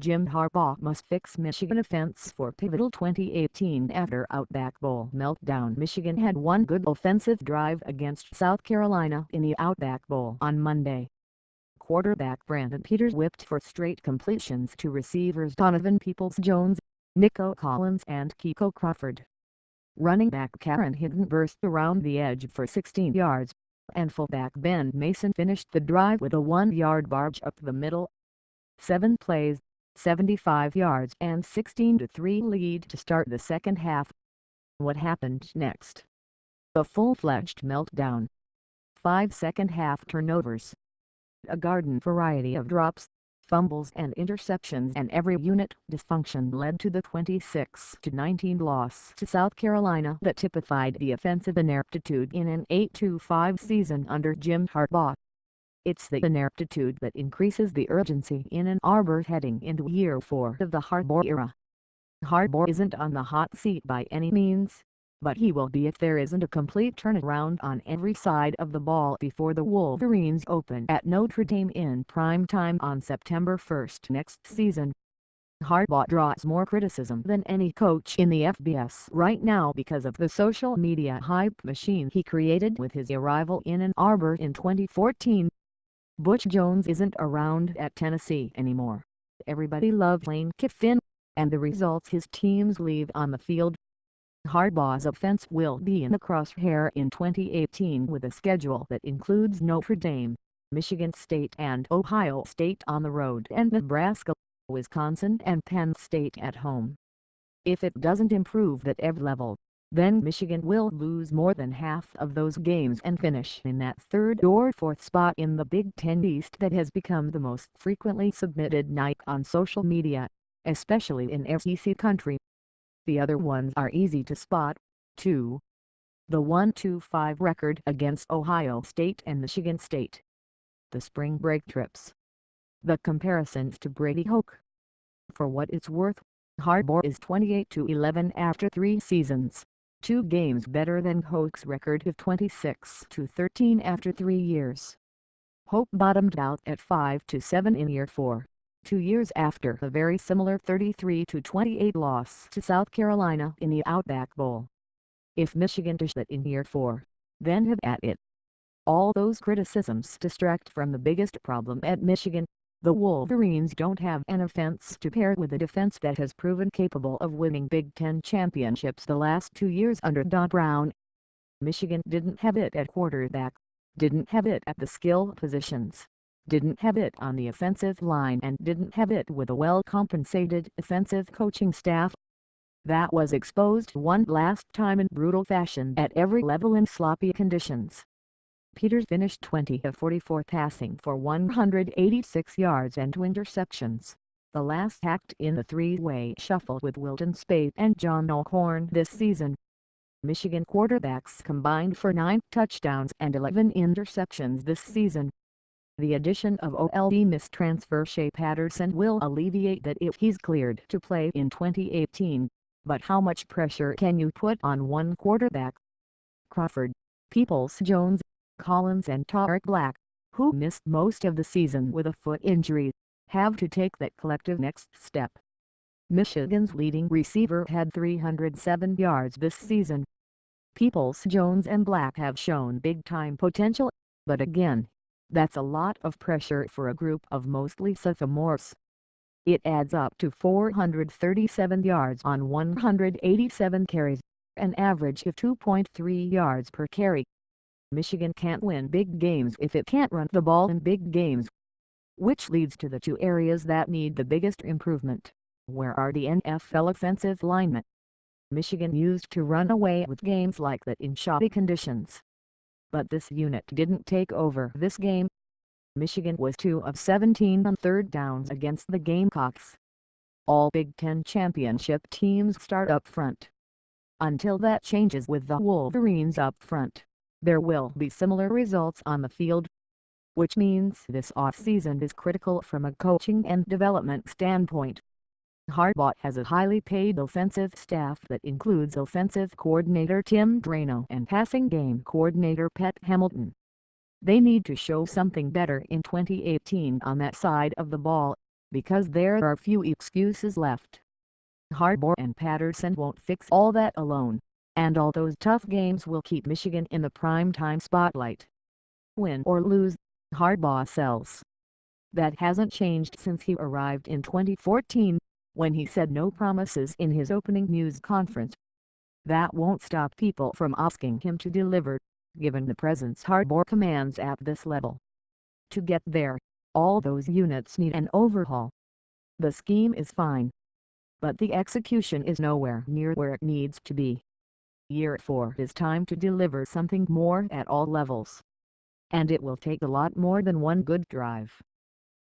Jim Harbaugh must fix Michigan offense for pivotal 2018 after Outback Bowl meltdown. Michigan had one good offensive drive against South Carolina in the Outback Bowl on Monday. Quarterback Brandon Peters whipped for straight completions to receivers Donovan Peoples-Jones, Nico Collins and Kiko Crawford. Running back Karen Hinton burst around the edge for 16 yards, and fullback Ben Mason finished the drive with a 1-yard barge up the middle. 7 plays, 75 yards and 16-3 lead to start the second half. What happened next? A full-fledged meltdown. 5 second-half turnovers. A garden variety of drops, fumbles and interceptions, and every unit dysfunction led to the 26-19 loss to South Carolina that typified the offensive ineptitude in an 8-5 season under Jim Harbaugh. It's the ineptitude that increases the urgency in Ann Arbor heading into year 4 of the Harbaugh era. Harbaugh isn't on the hot seat by any means, but he will be if there isn't a complete turnaround on every side of the ball before the Wolverines open at Notre Dame in prime time on September 1 next season. Harbaugh draws more criticism than any coach in the FBS right now because of the social media hype machine he created with his arrival in Ann Arbor in 2014. Butch Jones isn't around at Tennessee anymore. Everybody loved Lane Kiffin, and the results his teams leave on the field. Harbaugh's offense will be in the crosshair in 2018 with a schedule that includes Notre Dame, Michigan State and Ohio State on the road and Nebraska, Wisconsin and Penn State at home. If it doesn't improve at every level, then Michigan will lose more than half of those games and finish in that third or fourth spot in the Big Ten East that has become the most frequently submitted night on social media, especially in SEC country. The other ones are easy to spot, too. The 1-5 record against Ohio State and Michigan State. The spring break trips. The comparisons to Brady Hoke. For what it's worth, Harbaugh is 28-11 after 3 seasons, 2 games better than Hoke's record of 26-13 after 3 years. Hoke bottomed out at 5-7 in year 4. 2 years after a very similar 33-28 loss to South Carolina in the Outback Bowl. If Michigan does that in year 4, then have at it. All those criticisms distract from the biggest problem at Michigan. The Wolverines don't have an offense to pair with a defense that has proven capable of winning Big Ten championships the last 2 years under Don Brown. Michigan didn't have it at quarterback, didn't have it at the skill positions, didn't have it on the offensive line, and didn't have it with a well-compensated offensive coaching staff. That was exposed one last time in brutal fashion at every level in sloppy conditions. Peters finished 20 of 44 passing for 186 yards and 2 interceptions, the last act in the three-way shuffle with Wilton Speight and John O'Korn this season. Michigan quarterbacks combined for 9 touchdowns and 11 interceptions this season. The addition of Ole Miss transfer Shea Patterson will alleviate that if he's cleared to play in 2018, but how much pressure can you put on one quarterback? Crawford, Peoples-Jones, Collins and Tarik Black, who missed most of the season with a foot injury, have to take that collective next step. Michigan's leading receiver had 307 yards this season. Peoples-Jones and Black have shown big-time potential, but again, that's a lot of pressure for a group of mostly sophomores. It adds up to 437 yards on 187 carries, an average of 2.3 yards per carry. Michigan can't win big games if it can't run the ball in big games. Which leads to the 2 areas that need the biggest improvement. Where are the NFL offensive linemen? Michigan used to run away with games like that in shoddy conditions. But this unit didn't take over this game. Michigan was 2 of 17 on third downs against the Gamecocks. All Big Ten championship teams start up front. Until that changes with the Wolverines up front, there will be similar results on the field. Which means this offseason is critical from a coaching and development standpoint. Harbaugh has a highly paid offensive staff that includes offensive coordinator Tim Drano and passing game coordinator Pat Hamilton. They need to show something better in 2018 on that side of the ball. because there are few excuses left. Harbaugh and Patterson won't fix all that alone, and all those tough games will keep Michigan in the prime-time spotlight. Win or lose, Harbaugh sells. That hasn't changed since he arrived in 2014, when he said no promises in his opening news conference. That won't stop people from asking him to deliver, given the presence Harbaugh commands at this level. To get there, all those units need an overhaul. The scheme is fine, but the execution is nowhere near where it needs to be. Year 4 is time to deliver something more at all levels. And it will take a lot more than one good drive.